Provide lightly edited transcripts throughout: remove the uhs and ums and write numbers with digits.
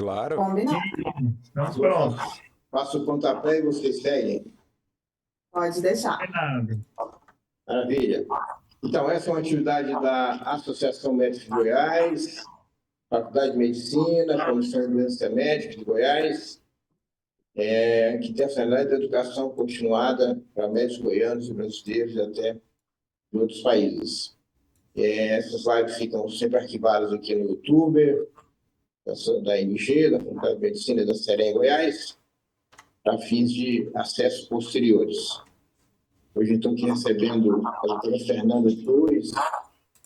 Claro. Combinado. Estamos Vou fa- prontos. Faço o pontapé e vocês seguem. Pode deixar. Combinado. Maravilha. Então, essa é uma atividade da Associação Médica de Goiás, Faculdade de Medicina, Comissão de Doença Médica de Goiás, que tem a finalidade da educação continuada para médicos goianos e brasileiros e até de outros países. Essas lives ficam sempre arquivadas aqui no YouTube, da MG, da Faculdade de Medicina da Serem Goiás, para fins de acesso posteriores. Hoje estou aqui recebendo a doutora Fernanda Torres,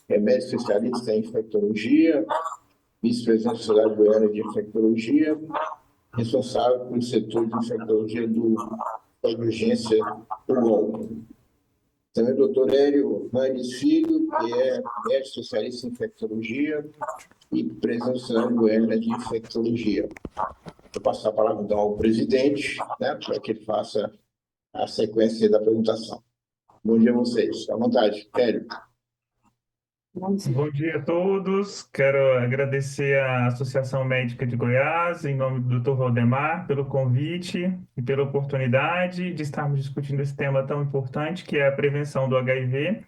que é médica especialista em infectologia, vice-presidente da Sociedade Goiana de Infectologia, responsável pelo setor de infectologia da urgência UOL. Também o doutor Hélio Manes Filho, que é médico especialista em infectologia e presidente da Sociedade Goiana de Infectologia. Vou passar a palavra então ao presidente, né, para que ele faça a sequência da apresentação. Bom dia a vocês. À vontade, Hélio. Bom dia. Bom dia a todos. Quero agradecer à Associação Médica de Goiás, em nome do Dr. Valdemar, pelo convite e pela oportunidade de estarmos discutindo esse tema tão importante, que é a prevenção do HIV,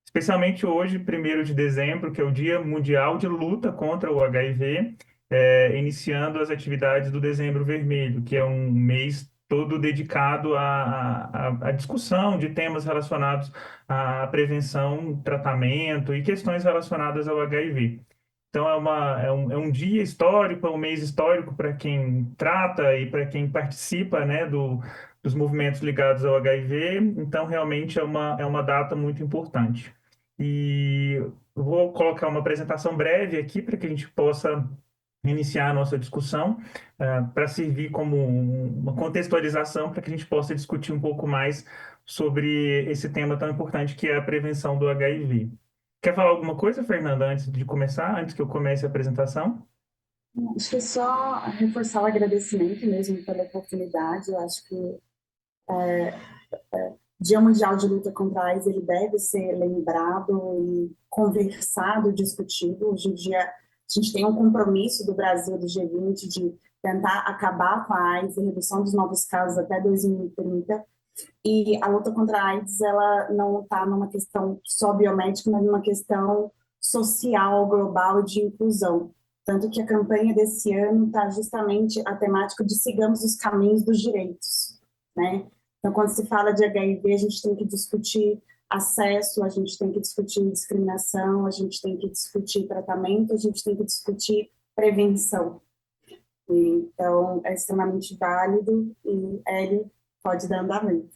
especialmente hoje, 1º de dezembro, que é o Dia Mundial de Luta contra o HIV, iniciando as atividades do Dezembro Vermelho, que é um mês todo dedicado à discussão de temas relacionados à prevenção, tratamento e questões relacionadas ao HIV. Então, é um dia histórico, é um mês histórico para quem trata e para quem participa, né, dos movimentos ligados ao HIV. Então, realmente é uma data muito importante. E vou colocar uma apresentação breve aqui para que a gente possa iniciar a nossa discussão, para servir como uma contextualização para que a gente possa discutir um pouco mais sobre esse tema tão importante que é a prevenção do HIV. Quer falar alguma coisa, Fernanda, antes de começar, antes que eu comece a apresentação? Acho que é só reforçar o agradecimento mesmo pela oportunidade. Eu acho que Dia Mundial de Luta contra a AIDS ele deve ser lembrado e conversado, discutido. Hoje em dia, a gente tem um compromisso do Brasil, do G20, de tentar acabar com a AIDS e redução dos novos casos até 2030. E a luta contra a AIDS, ela não está numa questão só biomédica, mas numa questão social, global de inclusão. Tanto que a campanha desse ano está justamente a temática de sigamos os caminhos dos direitos, né? Então, quando se fala de HIV, a gente tem que discutir acesso, a gente tem que discutir discriminação, a gente tem que discutir tratamento, a gente tem que discutir prevenção. Então, é extremamente válido e Hélio pode dar andamento.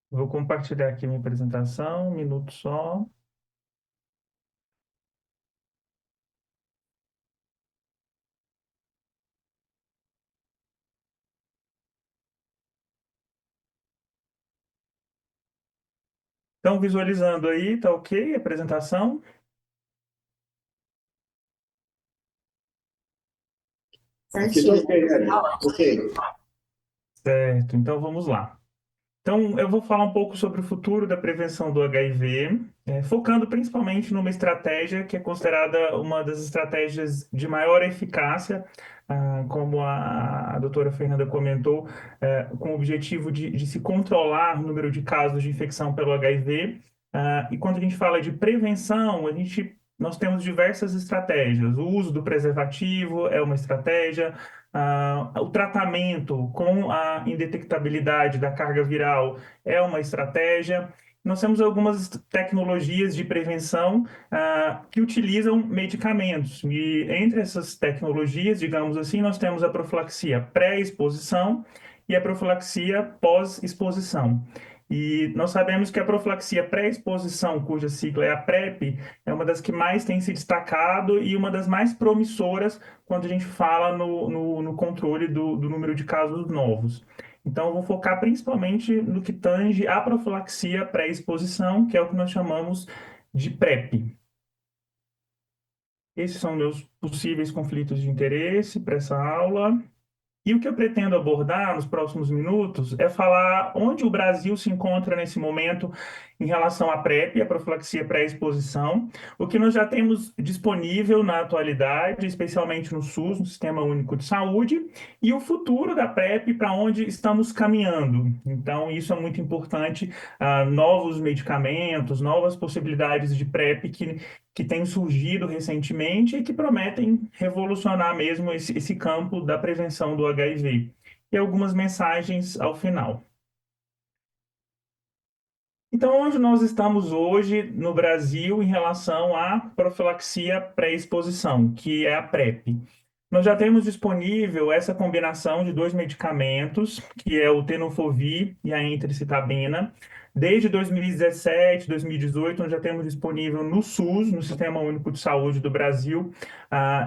Vou compartilhar aqui minha apresentação, um minuto só. Estão visualizando aí, tá ok a apresentação? Aqui está Certinho. ok, Hélio. Ok. Certo, então vamos lá. Então, eu vou falar um pouco sobre o futuro da prevenção do HIV, focando principalmente numa estratégia que é considerada uma das estratégias de maior eficácia, como a doutora Fernanda comentou, com o objetivo de se controlar o número de casos de infecção pelo HIV. E quando a gente fala de prevenção, nós temos diversas estratégias. O uso do preservativo é uma estratégia, o tratamento com a indetectabilidade da carga viral é uma estratégia. Nós temos algumas tecnologias de prevenção que utilizam medicamentos. E entre essas tecnologias, digamos assim, nós temos a profilaxia pré-exposição e a profilaxia pós-exposição. E nós sabemos que a profilaxia pré-exposição, cuja sigla é a PrEP, é uma das que mais tem se destacado e uma das mais promissoras quando a gente fala no controle do número de casos novos. Então, eu vou focar principalmente no que tange a profilaxia pré-exposição, que é o que nós chamamos de PrEP. Esses são meus possíveis conflitos de interesse para essa aula. E o que eu pretendo abordar nos próximos minutos é falar onde o Brasil se encontra nesse momento em relação à PrEP, a profilaxia pré-exposição, o que nós já temos disponível na atualidade, especialmente no SUS, no Sistema Único de Saúde, e o futuro da PrEP, para onde estamos caminhando. Então, isso é muito importante, novos medicamentos, novas possibilidades de PrEP que têm surgido recentemente e que prometem revolucionar mesmo esse campo da prevenção do HIV. E algumas mensagens ao final. Então, onde nós estamos hoje no Brasil em relação à profilaxia pré-exposição, que é a PrEP? Nós já temos disponível essa combinação de dois medicamentos, que é o tenofovir e a entricitabina. Desde 2017, 2018, nós já temos disponível no SUS, no Sistema Único de Saúde do Brasil,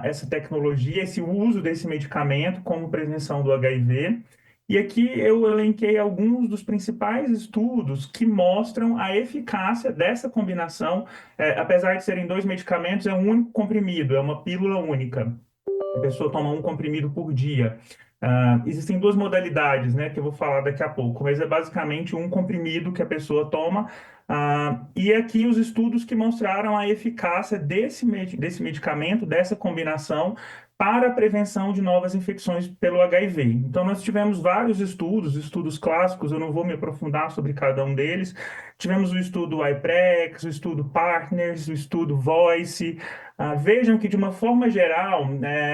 essa tecnologia, esse uso desse medicamento como prevenção do HIV. E aqui eu elenquei alguns dos principais estudos que mostram a eficácia dessa combinação. Apesar de serem dois medicamentos, é um único comprimido, é uma pílula única. A pessoa toma um comprimido por dia. Existem duas modalidades, né, que eu vou falar daqui a pouco, mas é basicamente um comprimido que a pessoa toma. E aqui os estudos que mostraram a eficácia desse medicamento, dessa combinação, para a prevenção de novas infecções pelo HIV. Então, nós tivemos vários estudos clássicos, eu não vou me aprofundar sobre cada um deles. Tivemos o estudo IPREX, o estudo Partners, o estudo Voice. Vejam que, de uma forma geral,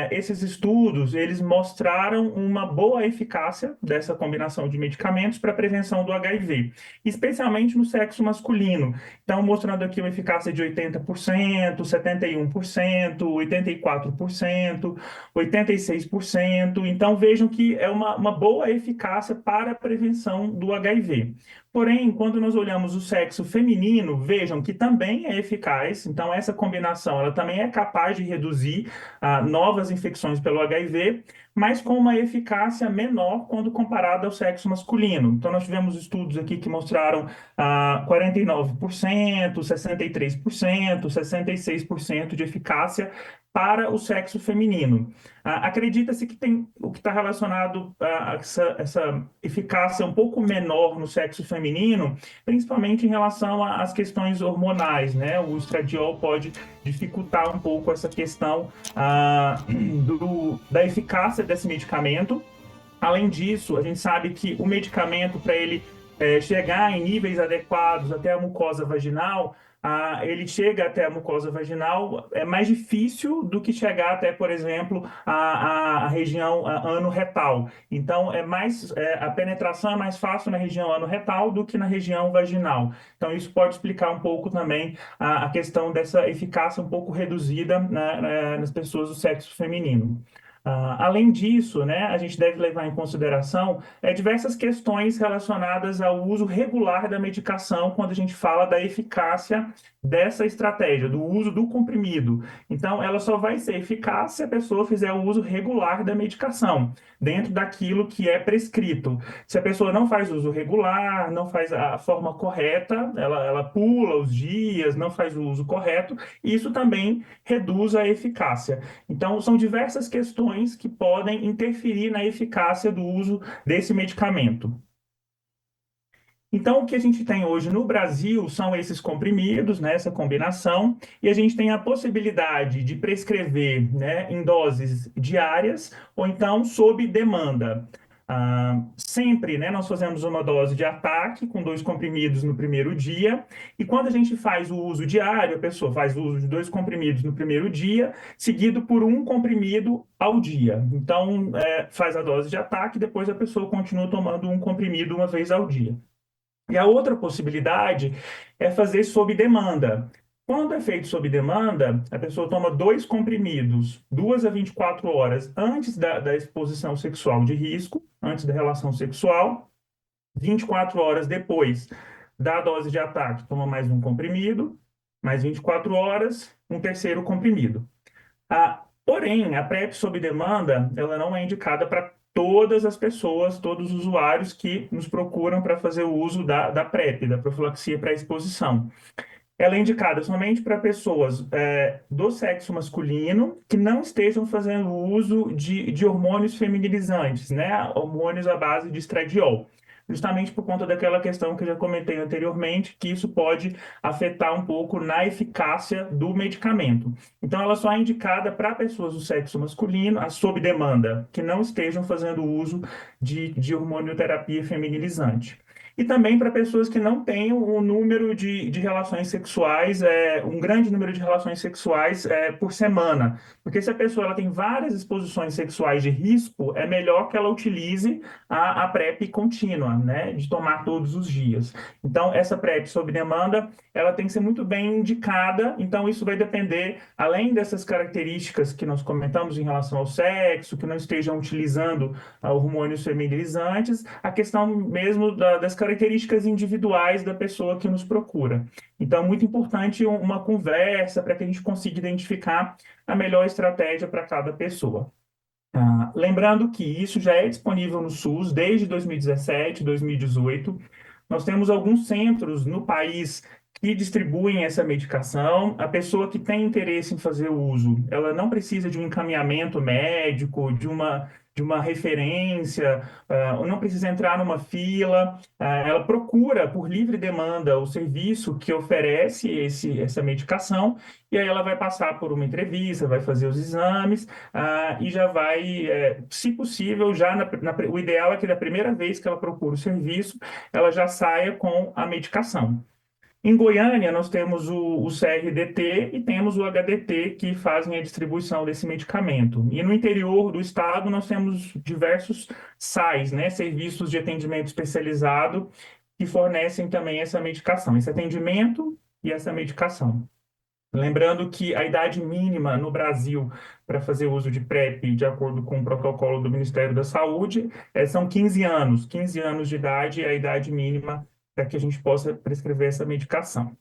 esses estudos, eles mostraram uma boa eficácia dessa combinação de medicamentos para a prevenção do HIV, especialmente no sexo masculino. Então, mostrando aqui uma eficácia de 80%, 71%, 84%, 86%. Então, vejam que é uma boa eficácia para a prevenção do HIV. Porém, quando nós olhamos o sexo feminino, vejam que também é eficaz. Então, essa combinação ela também é capaz de reduzir novas infecções pelo HIV, mas com uma eficácia menor quando comparada ao sexo masculino. Então, nós tivemos estudos aqui que mostraram 49%, 63%, 66% de eficácia para o sexo feminino. Acredita-se que tem o que está relacionado a essa eficácia um pouco menor no sexo feminino, principalmente em relação às questões hormonais, né? O estradiol pode dificultar um pouco essa questão da eficácia desse medicamento. Além disso, a gente sabe que o medicamento, para ele chegar em níveis adequados até a mucosa vaginal, ele chega até a mucosa vaginal, é mais difícil do que chegar até, por exemplo, a região ano-retal. Então, a penetração é mais fácil na região ano-retal do que na região vaginal. Então, isso pode explicar um pouco também a questão dessa eficácia um pouco reduzida nas pessoas do sexo feminino. Além disso, né, a gente deve levar em consideração diversas questões relacionadas ao uso regular da medicação quando a gente fala da eficácia dessa estratégia, do uso do comprimido. Então, ela só vai ser eficaz se a pessoa fizer o uso regular da medicação, dentro daquilo que é prescrito. Se a pessoa não faz uso regular, não faz a forma correta, ela pula os dias, não faz o uso correto, isso também reduz a eficácia. Então, são diversas questões que podem interferir na eficácia do uso desse medicamento. Então, o que a gente tem hoje no Brasil são esses comprimidos, né, essa combinação, e a gente tem a possibilidade de prescrever, né, em doses diárias ou então sob demanda. Sempre, né, nós fazemos uma dose de ataque com 2 comprimidos no primeiro dia, e quando a gente faz o uso diário, a pessoa faz o uso de 2 comprimidos no primeiro dia, seguido por 1 comprimido ao dia. Então, faz a dose de ataque, depois a pessoa continua tomando 1 comprimido uma vez ao dia. E a outra possibilidade é fazer sob demanda. Quando é feito sob demanda, a pessoa toma 2 comprimidos, 2 a 24 horas antes da exposição sexual de risco, antes da relação sexual, 24 horas depois da dose de ataque, toma mais 1 comprimido, mais 24 horas, um terceiro comprimido. Porém, a PrEP sob demanda, ela não é indicada para todas as pessoas, todos os usuários que nos procuram para fazer o uso da PrEP, da profilaxia pré-exposição. ela é indicada somente para pessoas do sexo masculino que não estejam fazendo uso de hormônios feminilizantes, né? Hormônios à base de estradiol. Justamente por conta daquela questão que eu já comentei anteriormente, que isso pode afetar um pouco na eficácia do medicamento. Então, ela só é indicada para pessoas do sexo masculino, sob demanda, que não estejam fazendo uso de hormonioterapia feminilizante. E também para pessoas que não tenham um número de relações sexuais, um grande número de relações sexuais por semana. Porque se a pessoa ela tem várias exposições sexuais de risco, é melhor que ela utilize a PrEP contínua, né, de tomar todos os dias. Então, essa PrEP sob demanda, ela tem que ser muito bem indicada. Então, isso vai depender, além dessas características que nós comentamos em relação ao sexo, que não estejam utilizando hormônios feminilizantes, a questão mesmo das características individuais da pessoa que nos procura. Então, é muito importante uma conversa para que a gente consiga identificar a melhor estratégia para cada pessoa. Lembrando que isso já é disponível no SUS desde 2017, 2018. Nós temos alguns centros no país que distribuem essa medicação. A pessoa que tem interesse em fazer o uso, ela não precisa de um encaminhamento médico, de uma referência, ou não precisa entrar numa fila. Ela procura, por livre demanda, o serviço que oferece essa medicação, e aí ela vai passar por uma entrevista, vai fazer os exames, e já vai, se possível, já o ideal é que da primeira vez que ela procura o serviço, ela já saia com a medicação. Em Goiânia, nós temos o CRDT e temos o HDT que fazem a distribuição desse medicamento. E no interior do estado, nós temos diversos SAIs, né, serviços de atendimento especializado, que fornecem também essa medicação, esse atendimento e essa medicação. Lembrando que a idade mínima no Brasil para fazer uso de PrEP, de acordo com o protocolo do Ministério da Saúde, são 15 anos. 15 anos de idade é a idade mínima para que a gente possa prescrever essa medicação.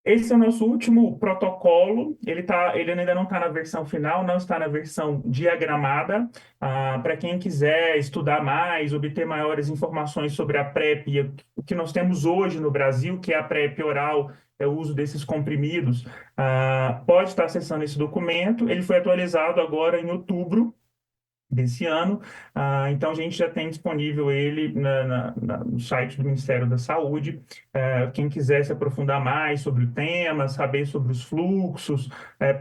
Esse é o nosso último protocolo. Ele ainda não está na versão final, não está na versão diagramada. Para quem quiser estudar mais, obter maiores informações sobre a PrEP, o que nós temos hoje no Brasil, que é a PrEP oral, é o uso desses comprimidos, pode estar acessando esse documento. Ele foi atualizado agora em outubro desse ano. Então, a gente já tem disponível ele no site do Ministério da Saúde. Quem quiser se aprofundar mais sobre o tema, saber sobre os fluxos,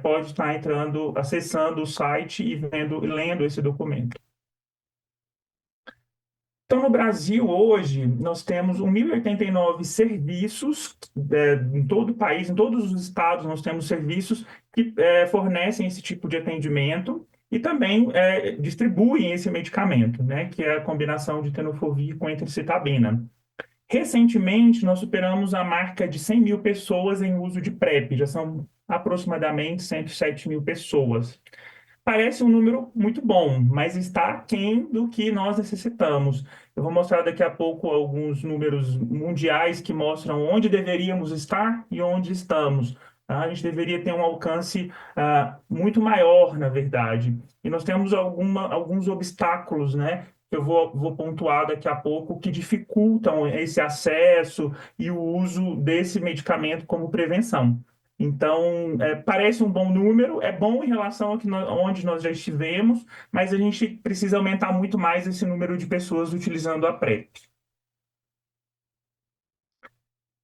pode estar entrando, acessando o site e lendo esse documento. Então, no Brasil, hoje, nós temos 1.089 serviços em todo o país, em todos os estados, nós temos serviços que fornecem esse tipo de atendimento e também distribuem esse medicamento, né, que é a combinação de tenofovir com entricitabina. Recentemente, nós superamos a marca de 100 mil pessoas em uso de PrEP, já são aproximadamente 107 mil pessoas. Parece um número muito bom, mas está aquém do que nós necessitamos. Eu vou mostrar daqui a pouco alguns números mundiais que mostram onde deveríamos estar e onde estamos. A gente deveria ter um alcance muito maior, na verdade. E nós temos alguns obstáculos, né? Que eu vou pontuar daqui a pouco, que dificultam esse acesso e o uso desse medicamento como prevenção. Então, parece um bom número, é bom em relação onde nós já estivemos, mas a gente precisa aumentar muito mais esse número de pessoas utilizando a PrEP.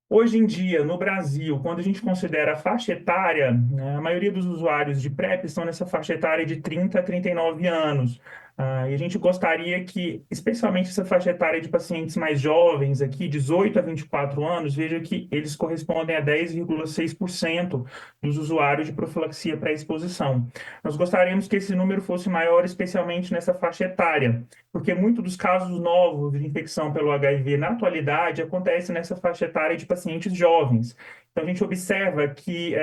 Hoje em dia, no Brasil, quando a gente considera a faixa etária, né, a maioria dos usuários de PrEP estão nessa faixa etária de 30 a 39 anos. E a gente gostaria que, especialmente essa faixa etária de pacientes mais jovens, aqui, 18 a 24 anos, veja que eles correspondem a 10,6% dos usuários de profilaxia pré-exposição. Nós gostaríamos que esse número fosse maior, especialmente nessa faixa etária, porque muitos dos casos novos de infecção pelo HIV na atualidade acontecem nessa faixa etária de pacientes jovens. Então, a gente observa que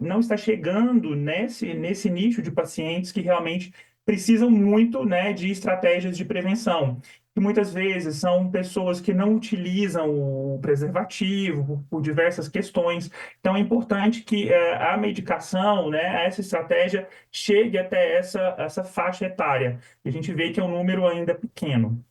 não está chegando nesse nicho de pacientes que realmente precisam muito, né, de estratégias de prevenção. E muitas vezes são pessoas que não utilizam o preservativo por diversas questões. Então, é importante que a medicação, né, essa estratégia, chegue até essa faixa etária. E a gente vê que é um número ainda pequeno.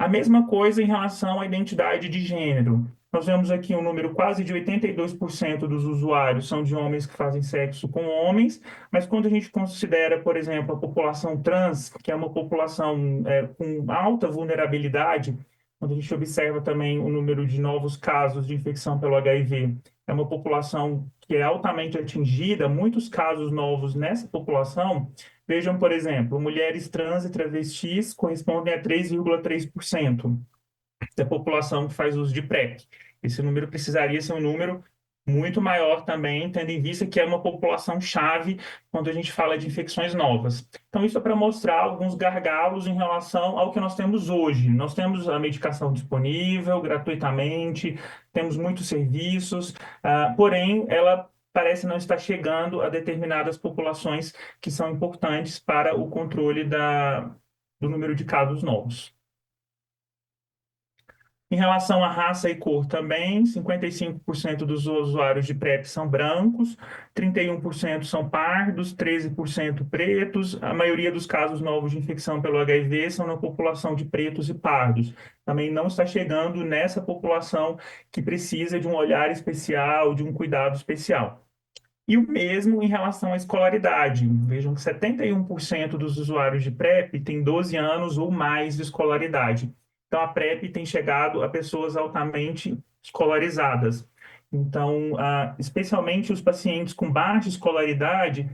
A mesma coisa em relação à identidade de gênero. Nós vemos aqui um número quase de 82% dos usuários são de homens que fazem sexo com homens, mas quando a gente considera, por exemplo, a população trans, que é uma população com alta vulnerabilidade, quando a gente observa também o número de novos casos de infecção pelo HIV, é uma população que é altamente atingida, muitos casos novos nessa população. Vejam, por exemplo, mulheres trans e travestis correspondem a 3,3% da população que faz uso de PrEP. Esse número precisaria ser um número muito maior também, tendo em vista que é uma população-chave quando a gente fala de infecções novas. Então, isso é para mostrar alguns gargalos em relação ao que nós temos hoje. Nós temos a medicação disponível gratuitamente, temos muitos serviços, porém, ela parece não estar chegando a determinadas populações que são importantes para o controle do número de casos novos. Em relação à raça e cor também, 55% dos usuários de PrEP são brancos, 31% são pardos, 13% pretos. A maioria dos casos novos de infecção pelo HIV são na população de pretos e pardos. Também não está chegando nessa população que precisa de um olhar especial, de um cuidado especial. E o mesmo em relação à escolaridade. Vejam que 71% dos usuários de PrEP têm 12 anos ou mais de escolaridade. Então, a PrEP tem chegado a pessoas altamente escolarizadas. Então, especialmente os pacientes com baixa escolaridade,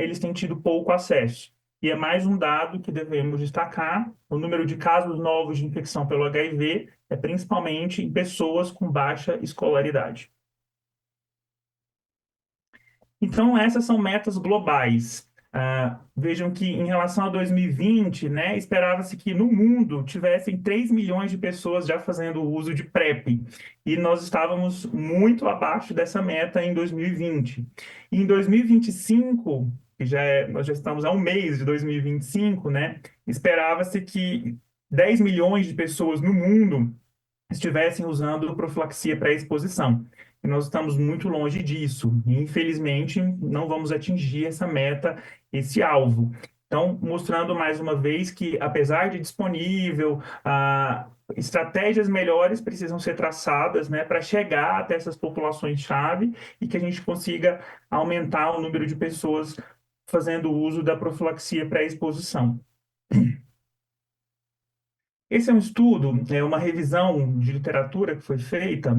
eles têm tido pouco acesso. E é mais um dado que devemos destacar: o número de casos novos de infecção pelo HIV é principalmente em pessoas com baixa escolaridade. Então, essas são metas globais. Vejam que, em relação a 2020, né, esperava-se que no mundo tivessem 3 milhões de pessoas já fazendo uso de PrEP, e nós estávamos muito abaixo dessa meta em 2020. E em 2025, nós já estamos a um mês de 2025, né, esperava-se que 10 milhões de pessoas no mundo estivessem usando profilaxia pré-exposição. E nós estamos muito longe disso. E, infelizmente, não vamos atingir essa meta, esse alvo. Então, mostrando mais uma vez que, apesar de disponível, estratégias melhores precisam ser traçadas, né, para chegar até essas populações-chave e que a gente consiga aumentar o número de pessoas fazendo uso da profilaxia pré-exposição. Esse é um estudo, é uma revisão de literatura que foi feita,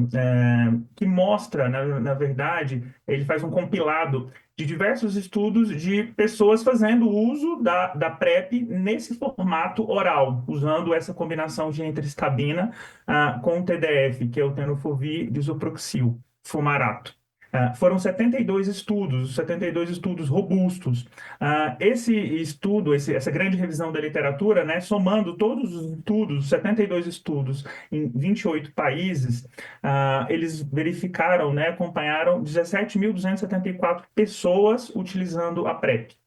que mostra, na verdade, ele faz um compilado de diversos estudos de pessoas fazendo uso da PrEP nesse formato oral, usando essa combinação de entristabina com o TDF, que é o tenofovir disoproxil, fumarato. Foram 72 estudos robustos. Esse estudo, essa grande revisão da literatura, né, somando todos os estudos, 72 estudos em 28 países, eles verificaram, né, acompanharam 17.274 pessoas utilizando a PrEP.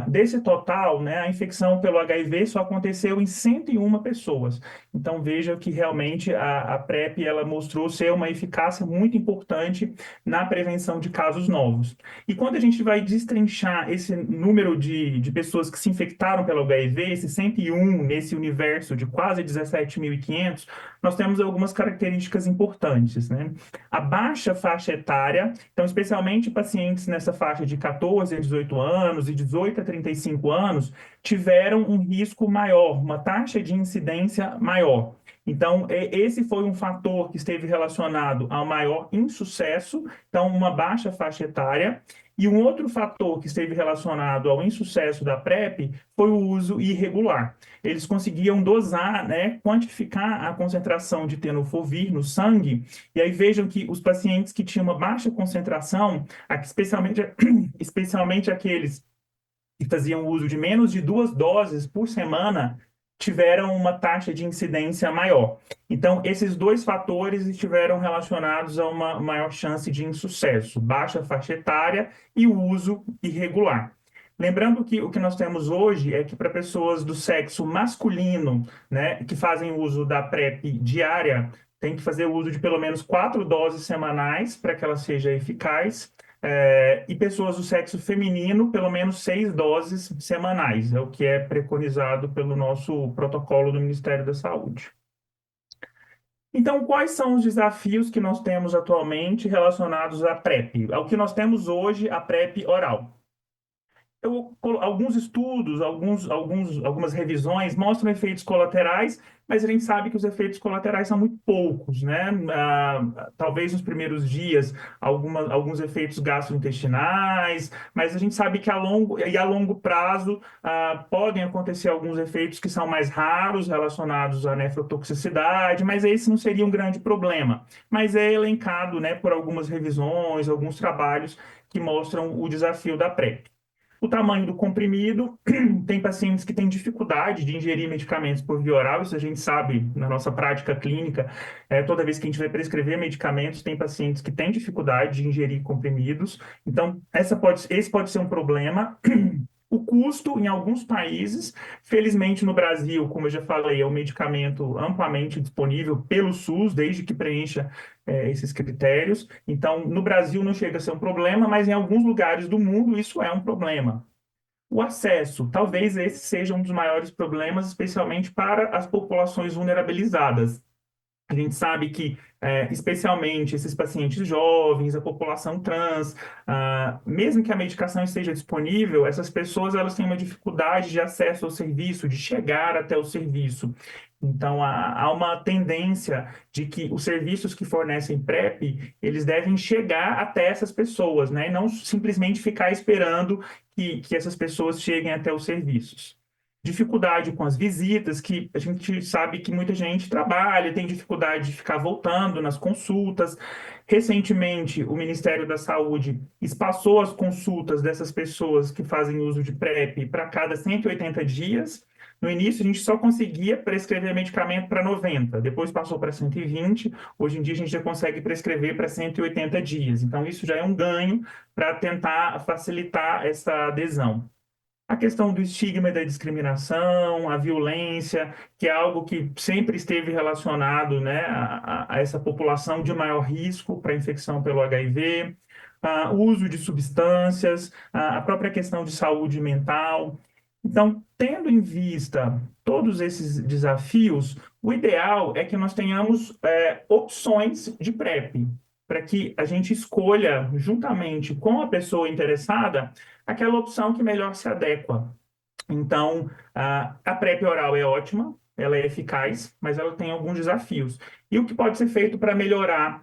Desse total, né, a infecção pelo HIV só aconteceu em 101 pessoas. Então, veja que realmente a PrEP ela mostrou ser uma eficácia muito importante na prevenção de casos novos. E quando a gente vai destrinchar esse número de pessoas que se infectaram pelo HIV, esse 101 nesse universo de quase 17.500, nós temos algumas características importantes, né? A baixa faixa etária, então, especialmente pacientes nessa faixa de 14 a 18 anos e 18 a 35 anos, tiveram um risco maior, uma taxa de incidência maior. Então, esse foi um fator que esteve relacionado ao maior insucesso, então, uma baixa faixa etária. E um outro fator que esteve relacionado ao insucesso da PrEP foi o uso irregular. Eles conseguiam dosar, né, quantificar a concentração de tenofovir no sangue, e aí vejam que os pacientes que tinham uma baixa concentração, especialmente aqueles que faziam uso de menos de 2 doses por semana, tiveram uma taxa de incidência maior. Então, esses dois fatores estiveram relacionados a uma maior chance de insucesso, baixa faixa etária e o uso irregular. Lembrando que o que nós temos hoje é que para pessoas do sexo masculino, né, que fazem uso da PrEP diária, tem que fazer uso de pelo menos 4 doses semanais para que ela seja eficaz. E pessoas do sexo feminino, pelo menos 6 doses semanais, é o que é preconizado pelo nosso protocolo do Ministério da Saúde. Então, quais são os desafios que nós temos atualmente relacionados à PrEP? Ao que nós temos hoje, a PrEP oral. Alguns estudos, algumas revisões mostram efeitos colaterais, mas a gente sabe que os efeitos colaterais são muito poucos, né? Talvez nos primeiros dias, alguns efeitos gastrointestinais, mas a gente sabe que a longo prazo podem acontecer alguns efeitos que são mais raros, relacionados à nefrotoxicidade, mas esse não seria um grande problema. Mas é elencado, né, por algumas revisões, alguns trabalhos que mostram o desafio da PrEP. O tamanho do comprimido, tem pacientes que têm dificuldade de ingerir medicamentos por via oral, isso a gente sabe na nossa prática clínica, toda vez que a gente vai prescrever medicamentos, tem pacientes que têm dificuldade de ingerir comprimidos, então esse pode ser um problema. O custo, em alguns países, felizmente no Brasil, como eu já falei, é um medicamento amplamente disponível pelo SUS, desde que preencha esses critérios. Então, no Brasil não chega a ser um problema, mas em alguns lugares do mundo isso é um problema. O acesso, talvez esse seja um dos maiores problemas, especialmente para as populações vulnerabilizadas. A gente sabe que, especialmente esses pacientes jovens, a população trans, mesmo que a medicação esteja disponível, essas pessoas elas têm uma dificuldade de acesso ao serviço, de chegar até o serviço. Então, há uma tendência de que os serviços que fornecem PrEP, eles devem chegar até essas pessoas, né? E não simplesmente ficar esperando que essas pessoas cheguem até os serviços. Dificuldade com as visitas, que a gente sabe que muita gente trabalha, tem dificuldade de ficar voltando nas consultas. Recentemente, o Ministério da Saúde espaçou as consultas dessas pessoas que fazem uso de PrEP para cada 180 dias. No início, a gente só conseguia prescrever medicamento para 90, depois passou para 120, hoje em dia a gente já consegue prescrever para 180 dias. Então, isso já é um ganho para tentar facilitar essa adesão. A questão do estigma e da discriminação, a violência, que é algo que sempre esteve relacionado, né, a essa população de maior risco para infecção pelo HIV, o uso de substâncias, a própria questão de saúde mental. Então, tendo em vista todos esses desafios, o ideal é que nós tenhamos opções de PrEP, para que a gente escolha, juntamente com a pessoa interessada, aquela opção que melhor se adequa. Então, a PrEP oral é ótima, ela é eficaz, mas ela tem alguns desafios. E o que pode ser feito para melhorar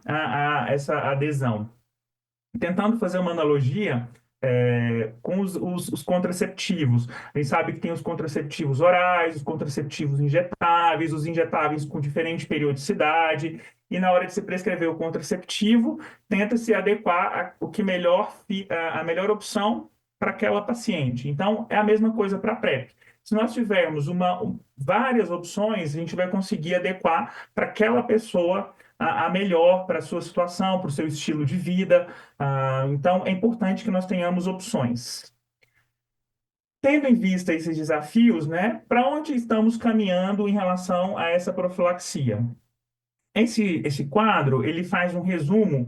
essa adesão? Tentando fazer uma analogia com os contraceptivos. A gente sabe que tem os contraceptivos orais, os contraceptivos injetáveis, os injetáveis com diferente periodicidade, e na hora de se prescrever o contraceptivo, tenta se adequar a melhor opção para aquela paciente. Então, é a mesma coisa para a PrEP. Se nós tivermos várias opções, a gente vai conseguir adequar para aquela pessoa a melhor para a sua situação, para o seu estilo de vida. Então, é importante que nós tenhamos opções. Tendo em vista esses desafios, né, para onde estamos caminhando em relação a essa profilaxia? Esse quadro, ele faz um resumo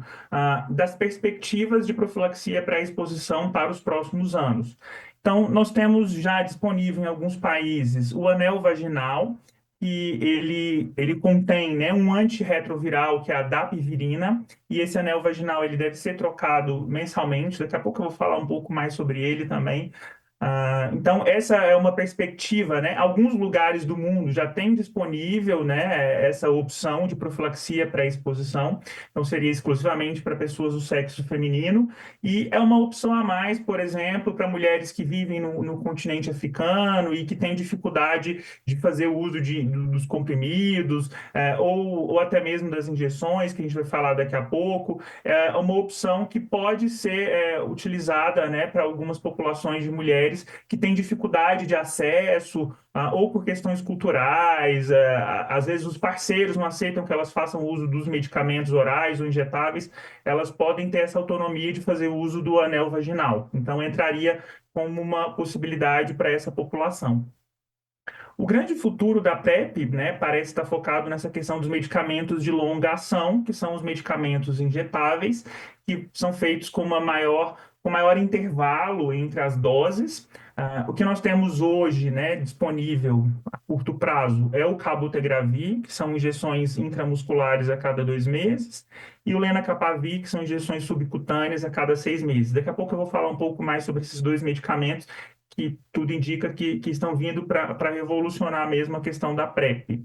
das perspectivas de profilaxia pré-exposição para os próximos anos. Então, nós temos já disponível em alguns países o anel vaginal, que ele contém, né, um antirretroviral, que é a dapivirina, e esse anel vaginal ele deve ser trocado mensalmente. Daqui a pouco eu vou falar um pouco mais sobre ele também. Então, essa é uma perspectiva, né? Alguns lugares do mundo já têm disponível, né, essa opção de profilaxia pré-exposição, então seria exclusivamente para pessoas do sexo feminino, e é uma opção a mais, por exemplo, para mulheres que vivem no continente africano e que têm dificuldade de fazer o uso dos comprimidos, ou até mesmo das injeções, que a gente vai falar daqui a pouco. É uma opção que pode ser utilizada, né, para algumas populações de mulheres que têm dificuldade de acesso, ou por questões culturais, às vezes os parceiros não aceitam que elas façam uso dos medicamentos orais ou injetáveis, elas podem ter essa autonomia de fazer uso do anel vaginal. Então, entraria como uma possibilidade para essa população. O grande futuro da PrEP, né, parece estar focado nessa questão dos medicamentos de longa ação, que são os medicamentos injetáveis, que são feitos com uma maior com maior intervalo entre as doses. O que nós temos hoje, né, disponível a curto prazo é o cabotegravir, que são injeções intramusculares a cada 2 meses, e o lenacapavir, que são injeções subcutâneas a cada 6 meses. Daqui a pouco eu vou falar um pouco mais sobre esses dois medicamentos, que tudo indica que estão vindo para revolucionar mesmo a questão da PrEP.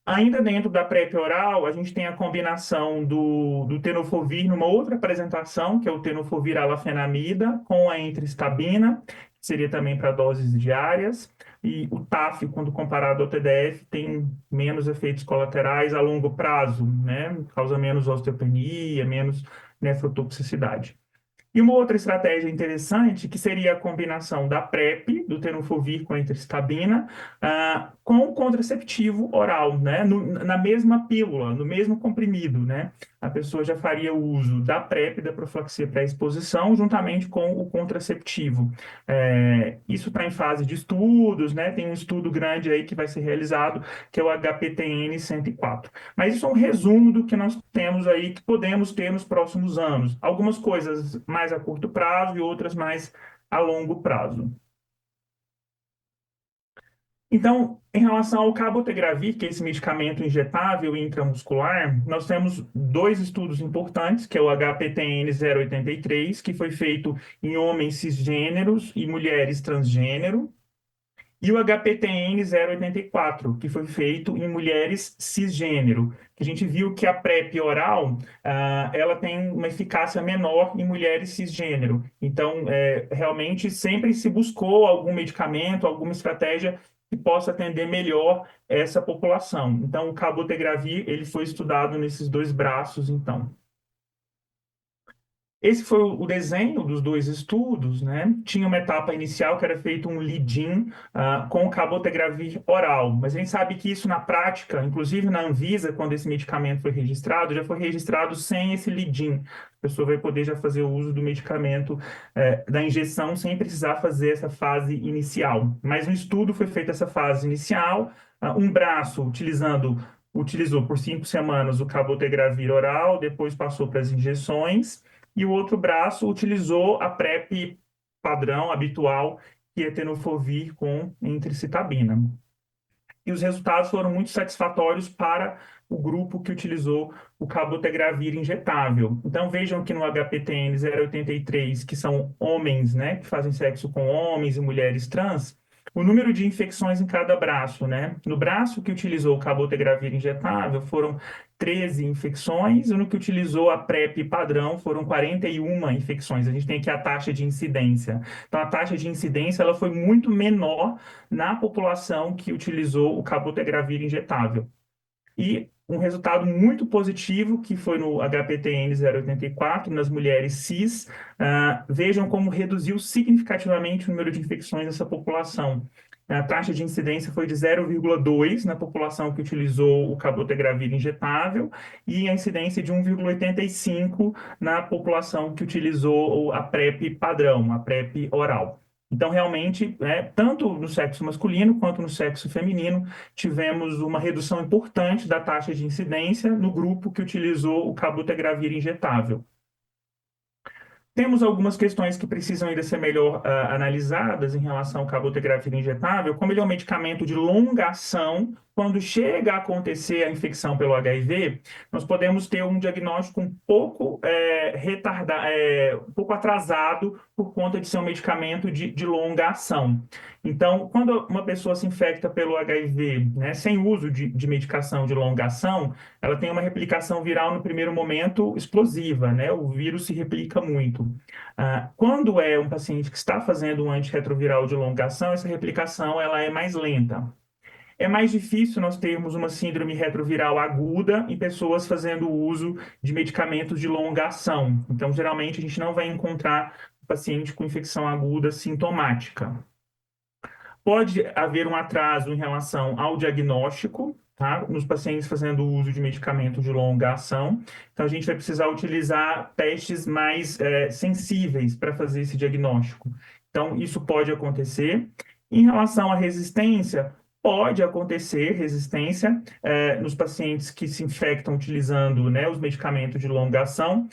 Ainda dentro da PrEP oral, a gente tem a combinação do tenofovir numa outra apresentação, que é o tenofovir alafenamida, com a entristabina, que seria também para doses diárias, e o TAF, quando comparado ao TDF, tem menos efeitos colaterais a longo prazo, né? Causa menos osteopenia, menos nefrotoxicidade. E uma outra estratégia interessante, que seria a combinação da PrEP, do tenofovir com a entristabina, com o contraceptivo oral, né? Na mesma pílula, no mesmo comprimido, né? A pessoa já faria o uso da PrEP, da profilaxia pré-exposição, juntamente com o contraceptivo. Isso está em fase de estudos, né? Tem um estudo grande aí que vai ser realizado, que é o HPTN 104. Mas isso é um resumo do que nós temos aí, que podemos ter nos próximos anos. Algumas coisas mais a curto prazo e outras mais a longo prazo. Então, em relação ao cabotegravir, que é esse medicamento injetável intramuscular, nós temos dois estudos importantes, que é o HPTN 083, que foi feito em homens cisgêneros e mulheres transgênero, e o HPTN 084, que foi feito em mulheres cisgênero, que a gente viu que a PrEP oral, ela tem uma eficácia menor em mulheres cisgênero. Então, realmente sempre se buscou algum medicamento, alguma estratégia que possa atender melhor essa população. Então, o cabotegravir, ele foi estudado nesses dois braços, então. Esse foi o desenho dos dois estudos, né? Tinha uma etapa inicial que era feito um lead-in com cabotegravir oral, mas a gente sabe que isso na prática, inclusive na Anvisa, quando esse medicamento foi registrado, já foi registrado sem esse lead-in. A pessoa vai poder já fazer o uso do medicamento, da injeção, sem precisar fazer essa fase inicial. Mas no estudo foi feita essa fase inicial, um braço utilizou por 5 semanas o cabotegravir oral, depois passou para as injeções, e o outro braço utilizou a PrEP padrão, habitual, que é tenofovir com entricitabina. E os resultados foram muito satisfatórios para o grupo que utilizou o cabotegravir injetável. Então, vejam que no HPTN 083, que são homens, né, que fazem sexo com homens e mulheres trans, o número de infecções em cada braço, né? No braço que utilizou o cabotegravir injetável foram 13 infecções, e no que utilizou a PrEP padrão foram 41 infecções. A gente tem aqui a taxa de incidência. Então, a taxa de incidência ela foi muito menor na população que utilizou o cabotegravir injetável. E um resultado muito positivo, que foi no HPTN 084, nas mulheres cis, vejam como reduziu significativamente o número de infecções nessa população. A taxa de incidência foi de 0,2 na população que utilizou o cabotegravir injetável e a incidência de 1,85 na população que utilizou a PrEP padrão, a PrEP oral. Então, realmente, tanto no sexo masculino quanto no sexo feminino, tivemos uma redução importante da taxa de incidência no grupo que utilizou o cabotegravir injetável. Temos algumas questões que precisam ainda ser melhor analisadas em relação ao cabotegravir injetável, como ele é um medicamento de longa ação. Quando chega a acontecer a infecção pelo HIV, nós podemos ter um diagnóstico um pouco um pouco atrasado por conta de ser um medicamento de longa ação. Então, quando uma pessoa se infecta pelo HIV, né, sem uso de medicação de longa ação, ela tem uma replicação viral no primeiro momento explosiva, né? O vírus se replica muito. Quando é um paciente que está fazendo um antirretroviral de longa ação, essa replicação ela é mais lenta. É mais difícil nós termos uma síndrome retroviral aguda em pessoas fazendo uso de medicamentos de longa ação. Então, geralmente, a gente não vai encontrar paciente com infecção aguda sintomática. Pode haver um atraso em relação ao diagnóstico, tá? Nos pacientes fazendo uso de medicamentos de longa ação. Então, a gente vai precisar utilizar testes mais sensíveis para fazer esse diagnóstico. Então, isso pode acontecer. Em relação à resistência, pode acontecer resistência nos pacientes que se infectam utilizando, né, os medicamentos de longa ação,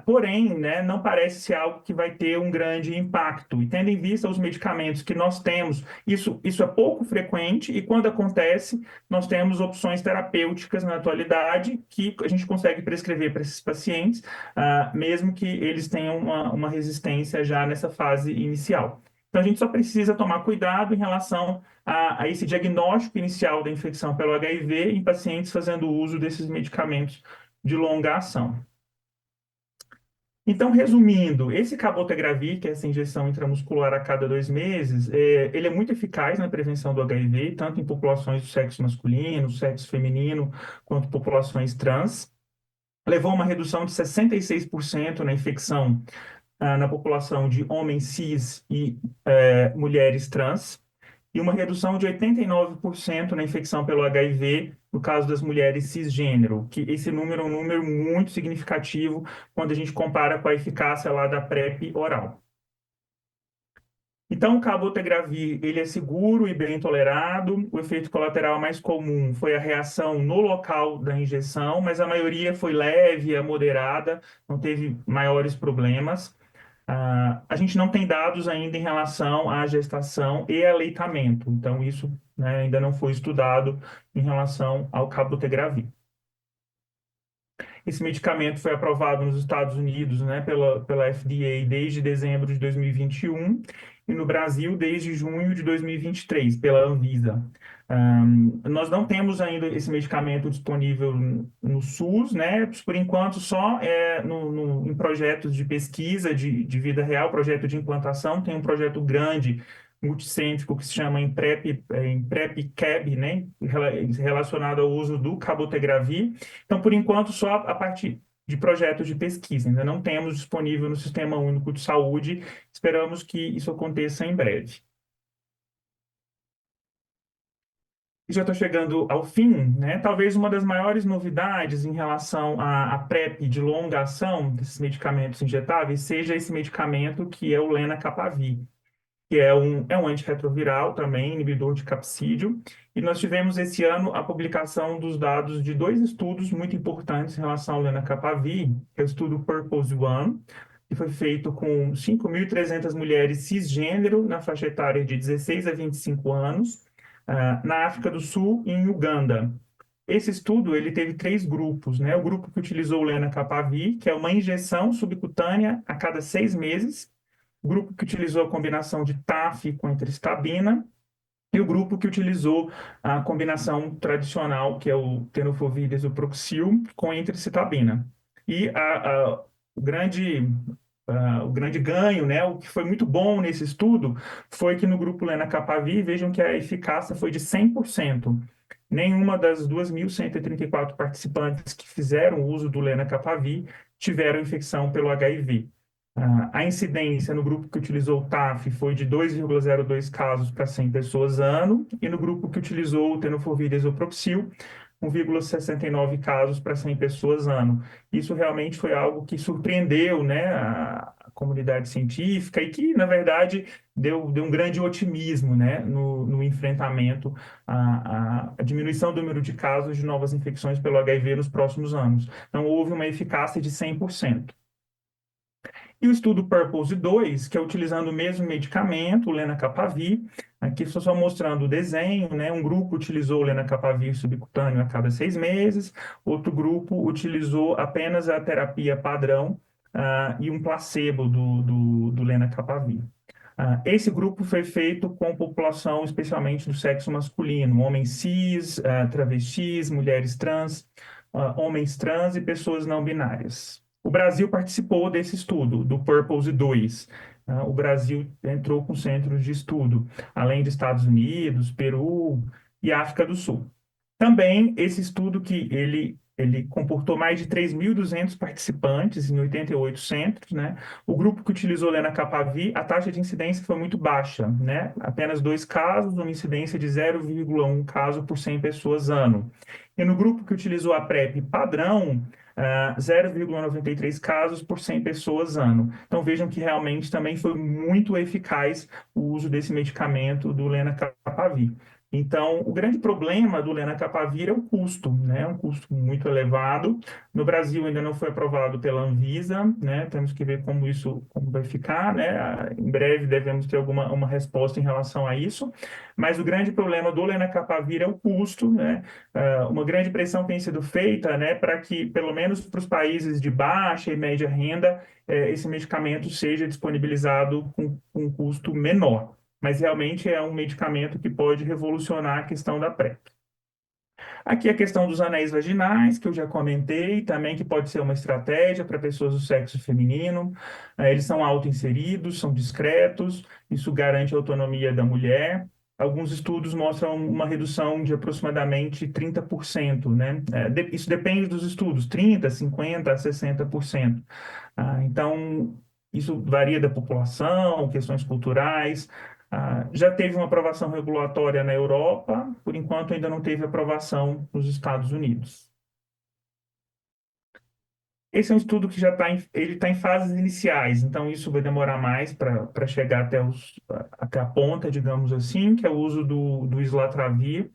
porém, né, não parece ser algo que vai ter um grande impacto. E tendo em vista os medicamentos que nós temos, isso é pouco frequente e quando acontece, nós temos opções terapêuticas na atualidade que a gente consegue prescrever para esses pacientes, mesmo que eles tenham uma resistência já nessa fase inicial. Então, a gente só precisa tomar cuidado em relação a esse diagnóstico inicial da infecção pelo HIV em pacientes fazendo uso desses medicamentos de longa ação. Então, resumindo, esse cabotegravir, que é essa injeção intramuscular a cada 2 meses, ele é muito eficaz na prevenção do HIV, tanto em populações do sexo masculino, sexo feminino, quanto populações trans. Levou a uma redução de 66% na infecção na população de homens cis e mulheres trans, e uma redução de 89% na infecção pelo HIV no caso das mulheres cisgênero, que esse número é um número muito significativo quando a gente compara com a eficácia lá da PrEP oral. Então, o cabotegravir, ele é seguro e bem tolerado. O efeito colateral mais comum foi a reação no local da injeção, mas a maioria foi leve a moderada, não teve maiores problemas. A gente não tem dados ainda em relação à gestação e aleitamento, então isso, né, ainda não foi estudado em relação ao cabotegravir. Esse medicamento foi aprovado nos Estados Unidos, né, pela FDA desde dezembro de 2021 e no Brasil desde junho de 2023, pela Anvisa. Nós não temos ainda esse medicamento disponível no SUS, né, por enquanto só em projetos de pesquisa de vida real, projeto de implantação, tem um projeto grande multicêntrico que se chama Imprep-CAB, né, relacionado ao uso do cabotegravir. Então, por enquanto, só a partir de projetos de pesquisa. Ainda não temos disponível no Sistema Único de Saúde. Esperamos que isso aconteça em breve. Já estou chegando ao fim, né? Talvez uma das maiores novidades em relação à PrEP de longa ação desses medicamentos injetáveis seja esse medicamento que é o lenacapavir, que é um antirretroviral também, inibidor de capsídeo. E nós tivemos esse ano a publicação dos dados de 2 estudos muito importantes em relação ao lenacapavir, que é o estudo Purpose 1, que foi feito com 5.300 mulheres cisgênero na faixa etária de 16 a 25 anos, na África do Sul e em Uganda. Esse estudo ele teve 3 grupos, né? O grupo que utilizou o lenacapavir, que é uma injeção subcutânea a cada 6 meses, o grupo que utilizou a combinação de TAF com entericidabina e o grupo que utilizou a combinação tradicional, que é o tenofovir desoproxil com entericidabina. E o grande ganho, né, o que foi muito bom nesse estudo, foi que no grupo lenacapavir, vejam que a eficácia foi de 100%. Nenhuma das 2.134 participantes que fizeram uso do lenacapavir tiveram infecção pelo HIV. A incidência no grupo que utilizou o TAF foi de 2,02 casos para 100 pessoas ano, e no grupo que utilizou o tenofovir desoproxil, 1,69 casos para 100 pessoas ano. Isso realmente foi algo que surpreendeu, né, a comunidade científica e que, na verdade, deu um grande otimismo, né, no enfrentamento à diminuição do número de casos de novas infecções pelo HIV nos próximos anos. Então, houve uma eficácia de 100%. E o estudo Purpose 2, que é utilizando o mesmo medicamento, o lenacapavir, aqui estou só mostrando o desenho, né? Um grupo utilizou o lenacapavir subcutâneo a cada 6 meses, outro grupo utilizou apenas a terapia padrão e um placebo do lenacapavir. Esse grupo foi feito com população especialmente do sexo masculino, homens cis, travestis, mulheres trans, homens trans e pessoas não binárias. O Brasil participou desse estudo, do Purpose 2. O Brasil entrou com centros de estudo, além dos Estados Unidos, Peru e África do Sul. Também esse estudo que ele comportou mais de 3.200 participantes em 88 centros, né? O grupo que utilizou lenacapavir, a taxa de incidência foi muito baixa, né? Apenas 2 casos, uma incidência de 0,1 caso por 100 pessoas ano. E no grupo que utilizou a PrEP padrão, 0,93 casos por 100 pessoas ano. Então vejam que realmente também foi muito eficaz o uso desse medicamento do lenacapavir. Então, o grande problema do lenacapavir é o custo, né? Um custo muito elevado. No Brasil ainda não foi aprovado pela Anvisa, né? Temos que ver como vai ficar, né? Em breve devemos ter uma resposta em relação a isso. Mas o grande problema do lenacapavir é o custo, né? Uma grande pressão tem sido feita, né, para que, pelo menos para os países de baixa e média renda, esse medicamento seja disponibilizado com um custo menor. Mas realmente é um medicamento que pode revolucionar a questão da PrEP. Aqui a questão dos anéis vaginais, que eu já comentei, também que pode ser uma estratégia para pessoas do sexo feminino. Eles são auto-inseridos, são discretos, isso garante a autonomia da mulher. Alguns estudos mostram uma redução de aproximadamente 30%, né? Isso depende dos estudos, 30%, 50%, 60%. Então, isso varia da população, questões culturais. Já teve uma aprovação regulatória na Europa, por enquanto ainda não teve aprovação nos Estados Unidos. Esse é um estudo que ele está em fases iniciais, então isso vai demorar mais para chegar até a ponta, digamos assim, que é o uso do islatravir.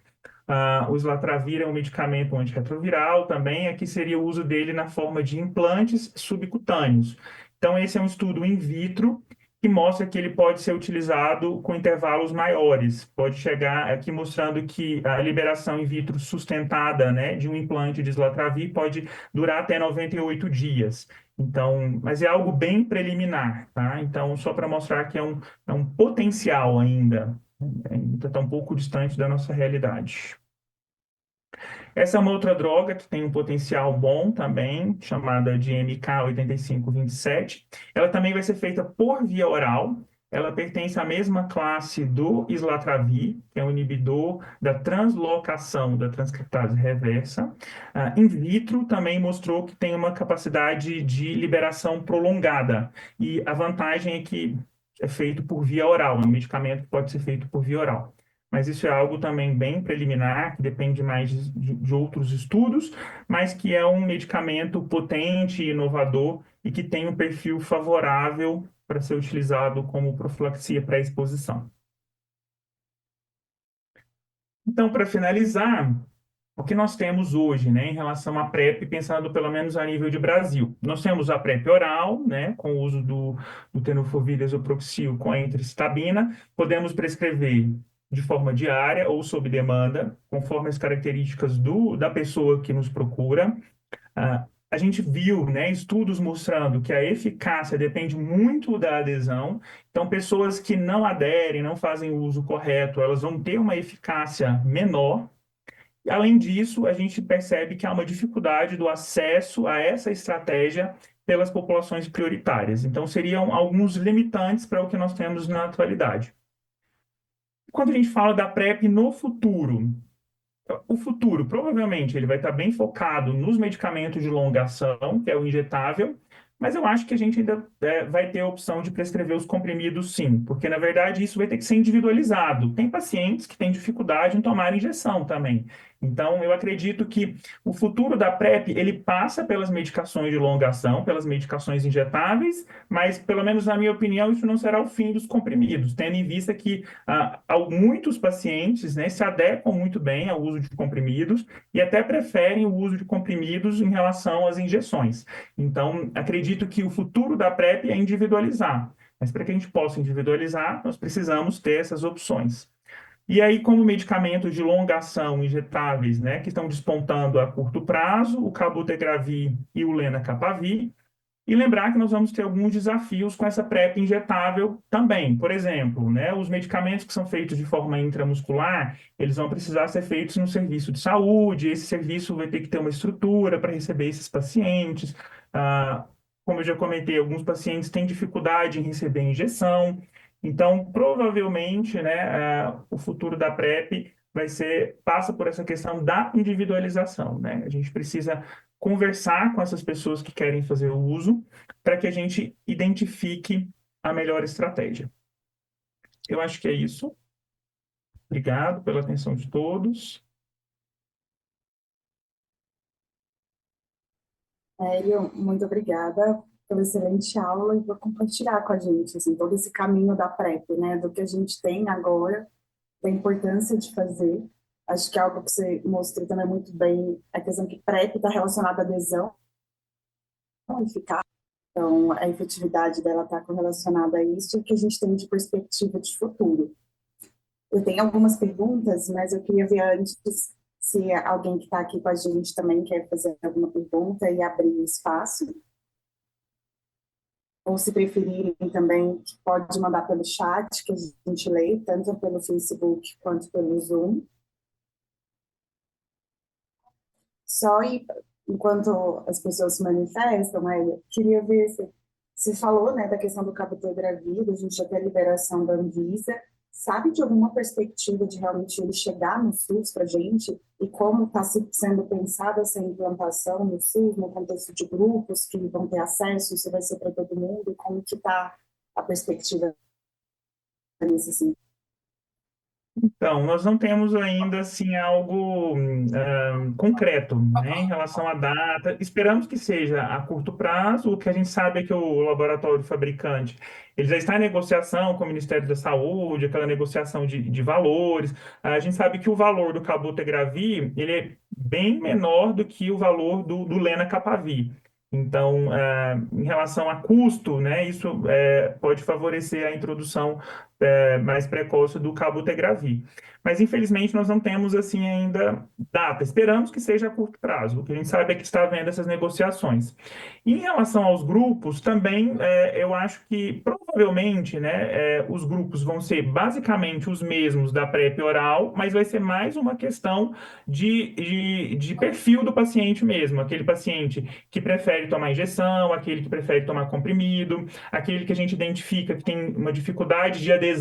O islatravir é um medicamento antirretroviral também, aqui seria o uso dele na forma de implantes subcutâneos. Então, esse é um estudo in vitro que mostra que ele pode ser utilizado com intervalos maiores. Pode chegar aqui mostrando que a liberação in vitro sustentada, né, de um implante de islatravir pode durar até 98 dias. Então, mas é algo bem preliminar, tá? Então, só para mostrar que é um potencial ainda, ainda está um pouco distante da nossa realidade. Essa é uma outra droga que tem um potencial bom também, chamada de MK-8527. Ela também vai ser feita por via oral. Ela pertence à mesma classe do islatravir, que é um inibidor da translocação da transcriptase reversa. In vitro também mostrou que tem uma capacidade de liberação prolongada. E a vantagem é que é feito por via oral, é um medicamento que pode ser feito por via oral. Mas isso é algo também bem preliminar, que depende mais de outros estudos, mas que é um medicamento potente, inovador e que tem um perfil favorável para ser utilizado como profilaxia pré-exposição. Então, para finalizar, o que nós temos hoje, né, em relação à PrEP, pensando pelo menos a nível de Brasil? Nós temos a PrEP oral, né, com o uso do tenofovir desoproxil com a entrocitabina. Podemos prescrever de forma diária ou sob demanda, conforme as características da pessoa que nos procura. A gente viu, né, estudos mostrando que a eficácia depende muito da adesão. Então, pessoas que não aderem, não fazem o uso correto, elas vão ter uma eficácia menor. Além disso, a gente percebe que há uma dificuldade do acesso a essa estratégia pelas populações prioritárias. Então, seriam alguns limitantes para o que nós temos na atualidade. Quando a gente fala da PrEP no futuro, o futuro, provavelmente, ele vai estar bem focado nos medicamentos de longa ação, que é o injetável, mas eu acho que a gente ainda vai ter a opção de prescrever os comprimidos, sim, porque, na verdade, isso vai ter que ser individualizado. Tem pacientes que têm dificuldade em tomar injeção também. Então, eu acredito que o futuro da PrEP, ele passa pelas medicações de longa ação, pelas medicações injetáveis, mas, pelo menos na minha opinião, isso não será o fim dos comprimidos, tendo em vista que muitos pacientes, né, se adequam muito bem ao uso de comprimidos e até preferem o uso de comprimidos em relação às injeções. Então, acredito que o futuro da PrEP é individualizar, mas para que a gente possa individualizar, nós precisamos ter essas opções. E aí, como medicamentos de longa ação injetáveis, né, que estão despontando a curto prazo, o cabotegravir e o lenacapavir, e lembrar que nós vamos ter alguns desafios com essa PrEP injetável também. Por exemplo, né, os medicamentos que são feitos de forma intramuscular, eles vão precisar ser feitos no serviço de saúde, esse serviço vai ter que ter uma estrutura para receber esses pacientes. Como eu já comentei, alguns pacientes têm dificuldade em receber injeção. Então, provavelmente, né, o futuro da PrEP passa por essa questão da individualização, né? A gente precisa conversar com essas pessoas que querem fazer o uso para que a gente identifique a melhor estratégia. Eu acho que é isso. Obrigado pela atenção de todos. Hélio, muito obrigada pela excelente aula e por compartilhar com a gente assim, todo esse caminho da PrEP, né, do que a gente tem agora da importância de fazer. Acho que é algo que você mostrou também muito bem, a questão que PrEP está relacionada à adesão eficaz. Então, a efetividade dela está correlacionada a isso e o que a gente tem de perspectiva de futuro. Eu tenho algumas perguntas, mas eu queria ver antes se alguém que está aqui com a gente também quer fazer alguma pergunta e abrir o espaço. Ou se preferirem também, pode mandar pelo chat, que a gente lê, tanto pelo Facebook quanto pelo Zoom. Só enquanto as pessoas se manifestam, queria ver se falou, né, da questão do cabotegravir, a gente já tem a liberação da Anvisa. Sabe de alguma perspectiva de realmente ele chegar no SUS para a gente e como está sendo pensada essa implantação no SUS, no contexto de grupos que vão ter acesso, isso vai ser para todo mundo, como que está a perspectiva nesse sentido? Então, nós não temos ainda assim algo concreto, né, em relação à data. Esperamos que seja a curto prazo. O que a gente sabe é que o laboratório fabricante ele já está em negociação com o Ministério da Saúde, aquela negociação de valores. A gente sabe que o valor do cabotegravir ele é bem menor do que o valor do lenacapavir. Então, em relação a custo, né, isso pode favorecer a introdução mais precoce do cabotegravir. Mas, infelizmente, nós não temos, assim, ainda data. Esperamos que seja a curto prazo. O que a gente sabe é que está havendo essas negociações. E em relação aos grupos, também eu acho que, provavelmente, né, os grupos vão ser basicamente os mesmos da PrEP oral, mas vai ser mais uma questão de perfil do paciente mesmo. Aquele paciente que prefere tomar injeção, aquele que prefere tomar comprimido, aquele que a gente identifica que tem uma dificuldade de adesão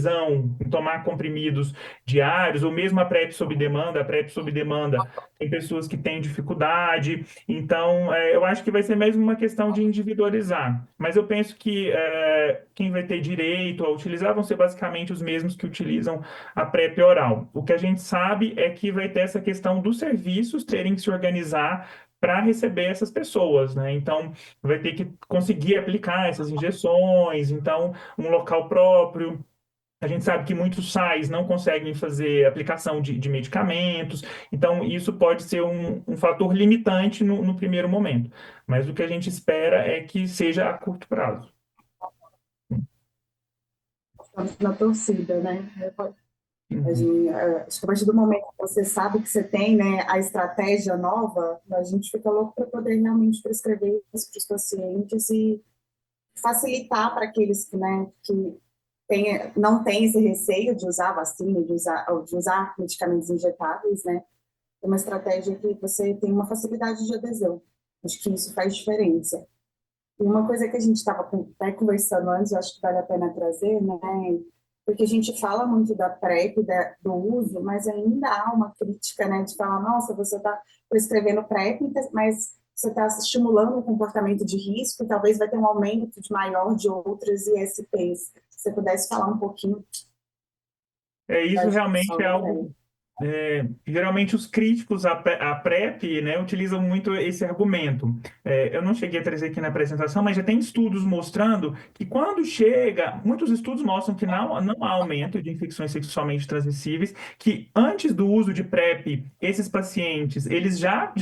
em tomar comprimidos diários, ou mesmo a PrEP sob demanda. A PrEP sob demanda tem pessoas que têm dificuldade. Então, eu acho que vai ser mesmo uma questão de individualizar. Mas eu penso que quem vai ter direito a utilizar vão ser basicamente os mesmos que utilizam a PrEP oral. O que a gente sabe é que vai ter essa questão dos serviços terem que se organizar para receber essas pessoas, né? Então, vai ter que conseguir aplicar essas injeções, então, um local próprio. A gente sabe que muitos SAIs não conseguem fazer aplicação de medicamentos, então isso pode ser um fator limitante no primeiro momento. Mas o que a gente espera é que seja a curto prazo. Estamos na torcida, né? Uhum. Acho que a partir do momento que você sabe que você tem, né, a estratégia nova, a gente fica louco para poder realmente prescrever isso para os pacientes e facilitar para aqueles que, né, que não têm esse receio de usar vacina, de usar medicamentos injetáveis, né? É uma estratégia que você tem uma facilidade de adesão. Acho que isso faz diferença. E uma coisa que a gente estava conversando antes, eu acho que vale a pena trazer, né? Porque a gente fala muito da PrEP, do uso, mas ainda há uma crítica, né? De falar, nossa, você está prescrevendo PrEP, mas você está estimulando um comportamento de risco e talvez vai ter um aumento maior de outras ISTs. Se você pudesse falar um pouquinho da Isso realmente discussão é da algo. PrEP. Geralmente os críticos à PrEP, né, utilizam muito esse argumento. Eu não cheguei a trazer aqui na apresentação, mas já tem estudos mostrando que quando chega, muitos estudos mostram que não há aumento de infecções sexualmente transmissíveis, que antes do uso de PrEP, esses pacientes, eles já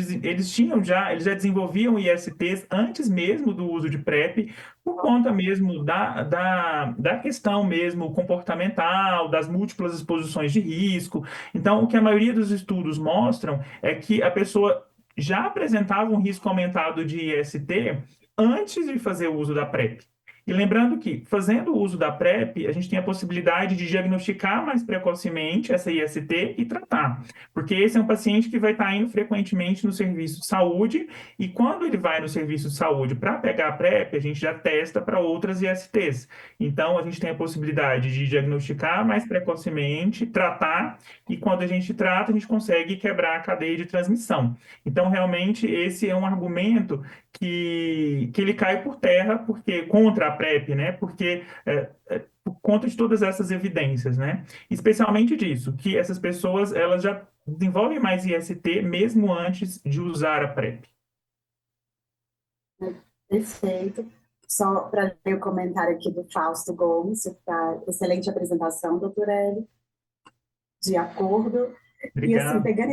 desenvolviam ISTs antes mesmo do uso de PrEP, por conta mesmo da questão mesmo comportamental, das múltiplas exposições de risco. Então, o que a maioria dos estudos mostram é que a pessoa já apresentava um risco aumentado de IST antes de fazer o uso da PrEP. E lembrando que, fazendo o uso da PrEP, a gente tem a possibilidade de diagnosticar mais precocemente essa IST e tratar. Porque esse é um paciente que vai estar indo frequentemente no serviço de saúde, e quando ele vai no serviço de saúde para pegar a PrEP, a gente já testa para outras ISTs. Então, a gente tem a possibilidade de diagnosticar mais precocemente, tratar, e quando a gente trata, a gente consegue quebrar a cadeia de transmissão. Então, realmente, esse é um argumento que ele cai por terra porque contra a PrEP, né? Porque por conta de todas essas evidências, né? Especialmente disso, que essas pessoas elas já desenvolvem mais IST mesmo antes de usar a PrEP. Perfeito. Só para ler o comentário aqui do Fausto Gomes, tá? Excelente apresentação, doutora Eli. de acordo. E assim, Obrigado. pegando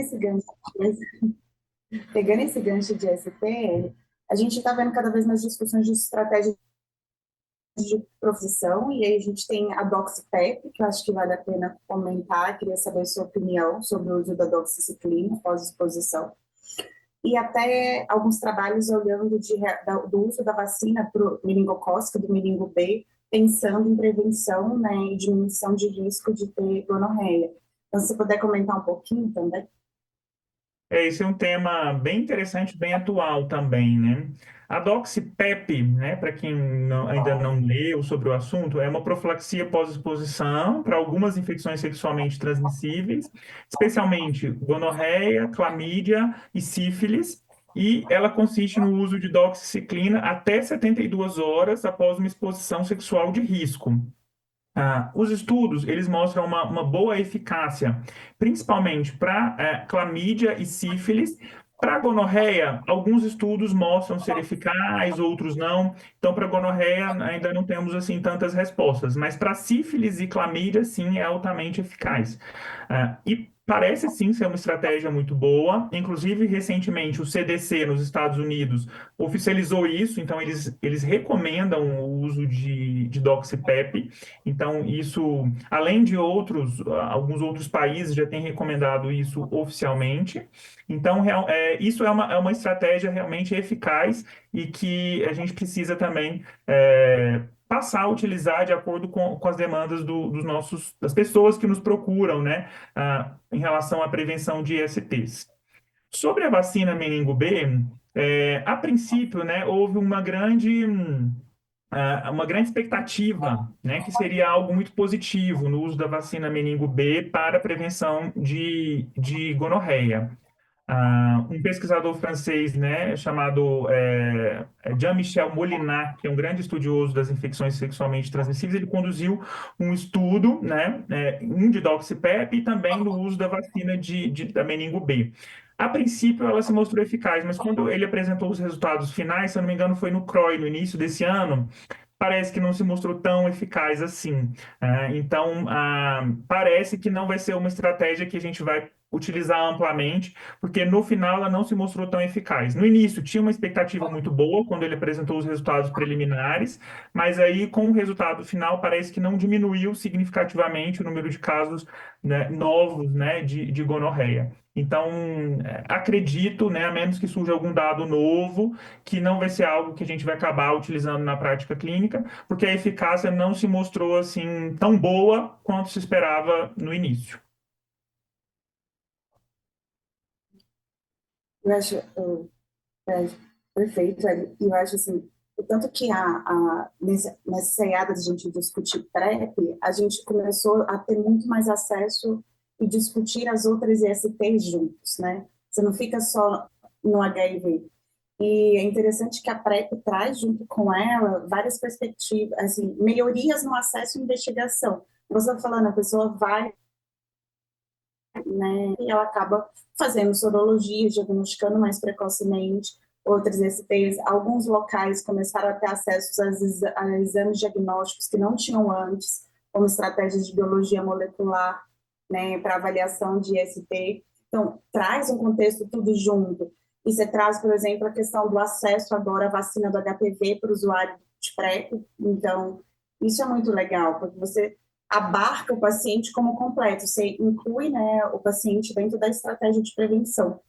esse gancho de SPL, a gente está vendo cada vez mais discussões de estratégias de profissão, e aí a gente tem a DoxyPEP, que eu acho que vale a pena comentar, queria saber a sua opinião sobre o uso da doxiciclina pós-exposição, e até alguns trabalhos olhando do uso da vacina para o meningocócico, do meningo B, pensando em prevenção, né, e diminuição de risco de ter gonorreia. Então, se você puder comentar um pouquinho também. Esse é um tema bem interessante, bem atual também, né? A Doxy-PEP, né, para quem ainda não leu sobre o assunto, é uma profilaxia pós-exposição para algumas infecções sexualmente transmissíveis, especialmente gonorreia, clamídia e sífilis, e ela consiste no uso de doxiciclina até 72 horas após uma exposição sexual de risco. Os estudos, eles mostram uma boa eficácia, principalmente para clamídia e sífilis. Para gonorreia, alguns estudos mostram ser eficaz, outros não. Então, para gonorreia, ainda não temos assim tantas respostas, mas para sífilis e clamídia, sim, é altamente eficaz. E parece sim ser uma estratégia muito boa. Inclusive, recentemente, o CDC nos Estados Unidos oficializou isso, então eles recomendam o uso de doxipep. Então, isso, além de alguns outros países já têm recomendado isso oficialmente. Então, isso é uma estratégia realmente eficaz e que a gente precisa também passar a utilizar de acordo com as demandas das pessoas que nos procuram, né, em relação à prevenção de ISTs. Sobre a vacina meningo B, a princípio, né, houve uma grande expectativa, né, que seria algo muito positivo no uso da vacina meningo B para a prevenção de gonorreia. Um pesquisador francês, né, chamado Jean-Michel Molinar, que é um grande estudioso das infecções sexualmente transmissíveis, ele conduziu um estudo, né, um de doxipep e também no uso da vacina da meningo B. A princípio, ela se mostrou eficaz, mas quando ele apresentou os resultados finais, se eu não me engano, foi no CROI, no início desse ano, parece que não se mostrou tão eficaz assim. Então, parece que não vai ser uma estratégia que a gente vai utilizar amplamente, porque no final ela não se mostrou tão eficaz. No início tinha uma expectativa muito boa quando ele apresentou os resultados preliminares, mas aí com o resultado final parece que não diminuiu significativamente o número de casos, né, novos, né, de gonorreia. Então, acredito, né, a menos que surja algum dado novo, que não vai ser algo que a gente vai acabar utilizando na prática clínica, porque a eficácia não se mostrou assim tão boa quanto se esperava no início. Eu acho, é, perfeito, e eu acho assim, o tanto que nessa ceada de a gente discutir PrEP, a gente começou a ter muito mais acesso e discutir as outras ISTs juntos, né? Você não fica só no HIV. E é interessante que a PrEP traz junto com ela várias perspectivas, assim, melhorias no acesso à investigação. Você está falando, a pessoa vai, né, e ela acaba fazendo sorologia, diagnosticando mais precocemente outras STs. Alguns locais começaram a ter acesso a exames diagnósticos que não tinham antes, como estratégias de biologia molecular, né, para avaliação de IST. Então, traz um contexto tudo junto. E você traz, por exemplo, a questão do acesso agora à vacina do HPV para o usuário de PrEP. Então, isso é muito legal, porque você abarca o paciente como completo, você inclui, né, o paciente dentro da estratégia de prevenção.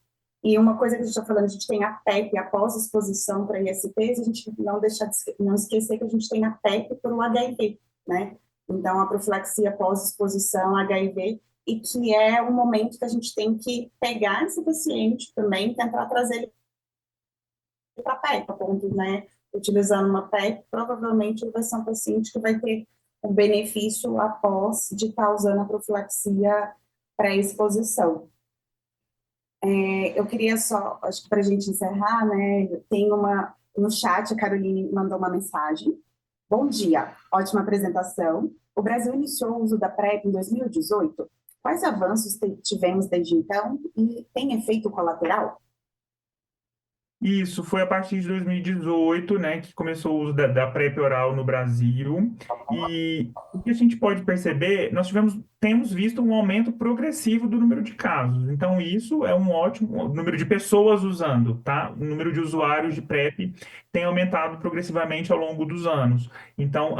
E uma coisa que a gente está falando, a gente tem a PEP, a pós-exposição para ISTs, a gente não esquecer que a gente tem a PEP para o HIV, né? Então, a profilaxia pós-exposição HIV, e que é um momento que a gente tem que pegar esse paciente também, tentar trazer ele para a PEP, a ponto, né, utilizando uma PEP, provavelmente ele vai ser um paciente que vai ter um benefício após de estar usando a profilaxia pré-exposição. Eu queria só, acho que para a gente encerrar, né, tem no chat, a Caroline mandou uma mensagem. Bom dia, ótima apresentação. O Brasil iniciou o uso da PrEP em 2018. Quais avanços tivemos desde então e tem efeito colateral? Isso foi a partir de 2018, né, que começou o uso da PrEP oral no Brasil. E o que a gente pode perceber, temos visto um aumento progressivo do número de casos. Então, isso é um ótimo número de pessoas usando, tá? O número de usuários de PrEP tem aumentado progressivamente ao longo dos anos. Então,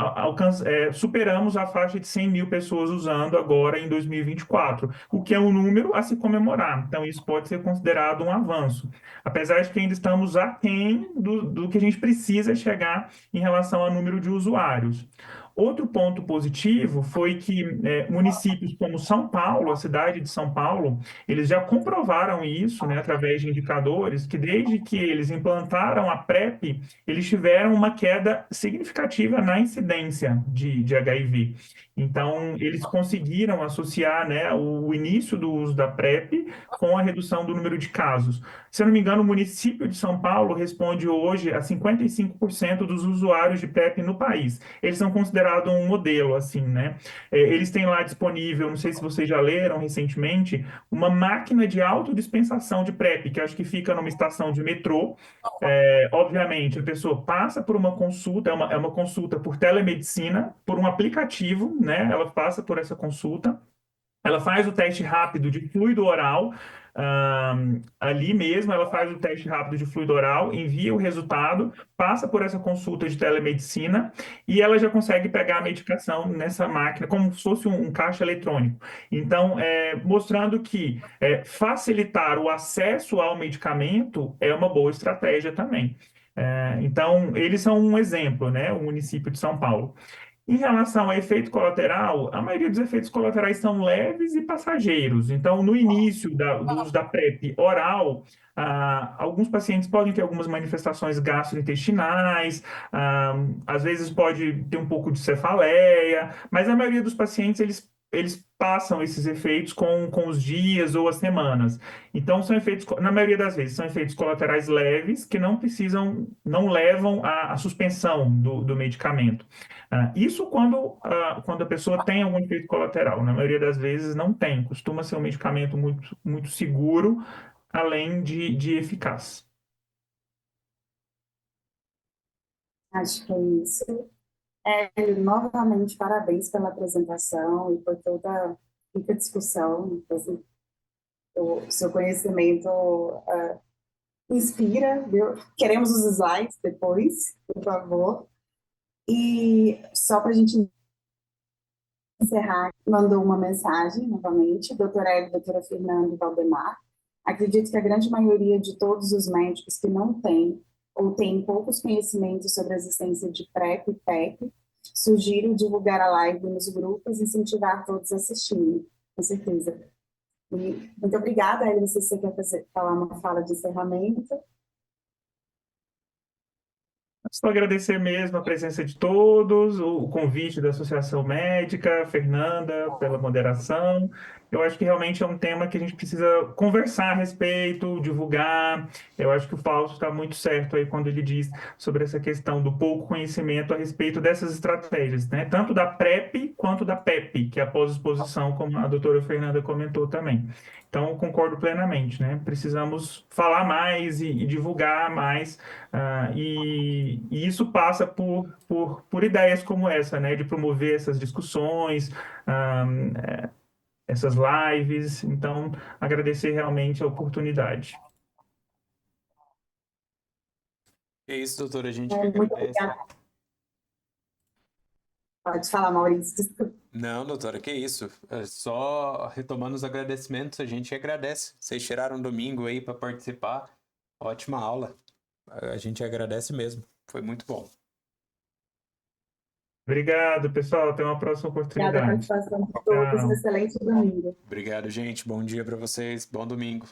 superamos a faixa de 100 mil pessoas usando agora em 2024, o que é um número a se comemorar. Então, isso pode ser considerado um avanço, apesar de que ainda estamos aquém do que a gente precisa chegar em relação ao número de usuários. Outro ponto positivo foi que municípios como São Paulo, a cidade de São Paulo, eles já comprovaram isso, né, através de indicadores, que desde que eles implantaram a PrEP, eles tiveram uma queda significativa na incidência de HIV. Então, eles conseguiram associar, né, o início do uso da PrEP com a redução do número de casos. Se eu não me engano, o município de São Paulo responde hoje a 55% dos usuários de PrEP no país. Eles são considerados um modelo, assim, né? Eles têm lá disponível, não sei se vocês já leram recentemente, uma máquina de autodispensação de PrEP, que acho que fica numa estação de metrô. Obviamente, a pessoa passa por uma consulta, é uma consulta por telemedicina, por um aplicativo, né? Ela passa por essa consulta. Ela faz o teste rápido de fluido oral, ali mesmo, ela faz o teste rápido de fluido oral, envia o resultado, passa por essa consulta de telemedicina e ela já consegue pegar a medicação nessa máquina, como se fosse um caixa eletrônico. Então, mostrando que facilitar o acesso ao medicamento é uma boa estratégia também. Então, eles são um exemplo, né? O município de São Paulo. Em relação a efeito colateral, a maioria dos efeitos colaterais são leves e passageiros. Então, no início do uso da PrEP oral, alguns pacientes podem ter algumas manifestações gastrointestinais, às vezes pode ter um pouco de cefaleia, mas a maioria dos pacientes, eles passam esses efeitos com os dias ou as semanas. Então, são efeitos, na maioria das vezes, são efeitos colaterais leves que não levam à suspensão do medicamento. Isso quando a pessoa tem algum efeito colateral. Na maioria das vezes não tem. Costuma ser um medicamento muito, muito seguro, além de eficaz. Acho que é isso. Novamente, parabéns pela apresentação e por toda a rica discussão. Assim, o seu conhecimento inspira, viu? Queremos os slides depois, por favor. E só para a gente encerrar, mandou uma mensagem novamente, doutora Hélio, doutora Fernanda e Valdemar. Acredito que a grande maioria de todos os médicos que não têm ou têm poucos conhecimentos sobre a existência de PrEP e PEP, sugiro divulgar a live nos grupos e incentivar todos a assistirem, com certeza. E muito obrigada, Hélio. Não sei se você quer falar uma fala de encerramento. Só agradecer mesmo a presença de todos, o convite da Associação Médica, Fernanda, pela moderação. Eu acho que realmente é um tema que a gente precisa conversar a respeito, divulgar. Eu acho que o Fausto está muito certo aí quando ele diz sobre essa questão do pouco conhecimento a respeito dessas estratégias, né? Tanto da PrEP quanto da PEP, que é a pós-exposição, como a doutora Fernanda comentou também. Então, eu concordo plenamente, né? Precisamos falar mais e divulgar mais, e isso passa por ideias como essa, né? De promover essas discussões, essas lives. Então, agradecer realmente a oportunidade. É isso, doutora, a gente que Muito agradece. obrigada. Pode falar, Maurício. Desculpa. Não, doutora, que isso. Só retomando os agradecimentos, a gente agradece. Vocês tiraram um domingo aí para participar. Ótima aula. A gente agradece mesmo. Foi muito bom. Obrigado, pessoal. Até uma próxima Obrigada pela oportunidade. participação de todos. Um excelente domingo. Obrigado, gente. Bom dia para vocês. Bom domingo.